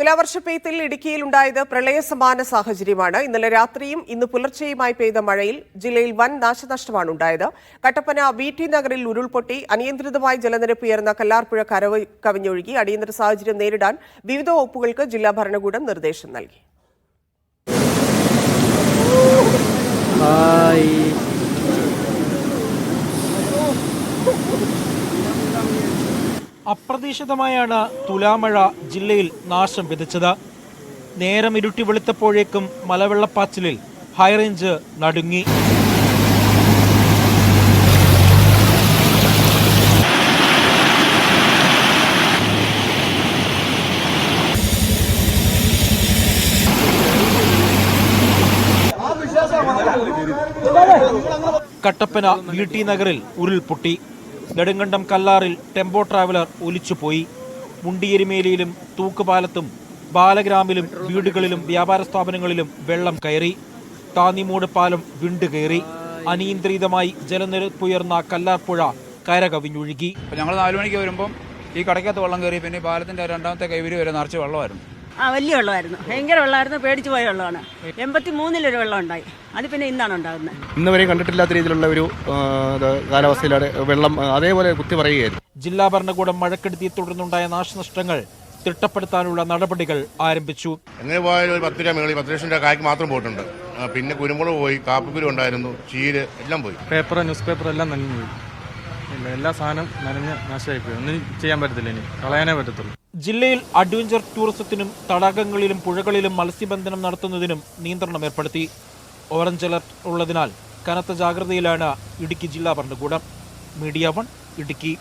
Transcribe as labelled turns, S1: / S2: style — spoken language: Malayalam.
S1: തുലാവർഷപ്പെയ്ത്തിൽ ഇടുക്കിയിലുണ്ടായത് പ്രളയസമാന സാഹചര്യമാണ്. ഇന്നലെ രാത്രിയും ഇന്ന് പുലർച്ചെയുമായി പെയ്ത മഴയിൽ ജില്ലയിൽ വൻ നാശനഷ്ടമാണ് ഉണ്ടായത്. കട്ടപ്പന VT നഗറിൽ ഉരുൾപൊട്ടി അനിയന്ത്രിതമായി ജലനിരപ്പ് ഉയർന്ന കല്ലാർപ്പുഴ കവിഞ്ഞൊഴുകി. അടിയന്തര സാഹചര്യം നേരിടാൻ വിവിധ വകുപ്പുകൾക്ക് ജില്ലാ ഭരണകൂടം നിർദ്ദേശം നൽകി.
S2: അപ്രതീക്ഷിതമായാണ് തുലാമഴ ജില്ലയിൽ നാശം വിതച്ചത്. നേരം ഇരുട്ടി വെളുത്തപ്പോഴേക്കും മലവെള്ളപ്പാച്ചിലിൽ ഹൈറേഞ്ച് നടുങ്ങി. കട്ടപ്പന VT നഗറിൽ ഉരുൾപൊട്ടി. നെടുങ്കണ്ടം കല്ലാറിൽ ടെമ്പോ ട്രാവലർ ഒലിച്ചുപോയി. മുണ്ടിയെരിമേലിയിലും തൂക്കുപാലത്തും ബാലഗ്രാമിലും വീടുകളിലും വ്യാപാര സ്ഥാപനങ്ങളിലും വെള്ളം കയറി. താന്നിമൂട് പാലം വിണ്ടുകയറി. അനിയന്ത്രിതമായി ജലനിരപ്പുയർന്ന കല്ലാർപ്പുഴ കരകവിഞ്ഞൊഴുകി.
S3: ഞങ്ങൾ 4 മണിക്ക് വരുമ്പം ഈ കടയ്ക്കകത്ത് വെള്ളം കയറി. പിന്നെ പാലത്തിന്റെ രണ്ടാമത്തെ കൈവരി വരെ നിറച്ച് വെള്ളമായിരുന്നു.
S4: വലിയ വെള്ളമായിരുന്നു, ഭയങ്കര വെള്ളമായിരുന്നു, പേടിച്ചു പോയ വെള്ളമാണ്. 83-ൽ ഒരു വെള്ളം ഉണ്ടായി, അത് പിന്നെ ഇന്നാണ് ഉണ്ടാകുന്നത്.
S5: ഇന്ന് വരെ കണ്ടിട്ടില്ലാത്ത രീതിയിലുള്ള ഒരു കാലാവസ്ഥയിലാണ് വെള്ളം അതേപോലെ കുത്തി പറയുകയായിരുന്നു.
S2: ജില്ലാ ഭരണകൂടം മഴക്കെടുതിയെ തുടർന്നുണ്ടായ നാശനഷ്ടങ്ങൾ തിട്ടപ്പെടുത്താനുള്ള നടപടികൾ ആരംഭിച്ചു.
S6: എങ്ങനെ പോയാലും ഒരു 10 രൂപ മേളിൽ 10 ലക്ഷം രൂപ കായ്ക്ക് മാത്രം പോയിട്ടുണ്ട്. പിന്നെ കുരുമുളക് പോയി, കാപ്പിക്കുരു ഉണ്ടായിരുന്നു, ചീര് എല്ലാം പോയി.
S7: ന്യൂസ് പേപ്പർ എല്ലാം നനഞ്ഞു പോയി. എല്ലാ സാധനം നനഞ്ഞ് നാശമായിപ്പോയി. ഒന്നും ചെയ്യാൻ പറ്റത്തില്ല, ഇനി കളയാനേ പറ്റത്തുള്ളൂ.
S2: ജില്ലയിൽ അഡ്വഞ്ചർ ടൂറിസത്തിനും തടാകങ്ങളിലും പുഴകളിലും മത്സ്യബന്ധനം നടത്തുന്നതിനും നിയന്ത്രണം ഏർപ്പെടുത്തി. ഓറഞ്ച് അലർട്ട് ഉള്ളതിനാൽ കനത്ത ജാഗ്രതയിലാണ് ഇടുക്കി ജില്ലാ ഭരണകൂടം. മീഡിയ 1 ഇടുക്കി.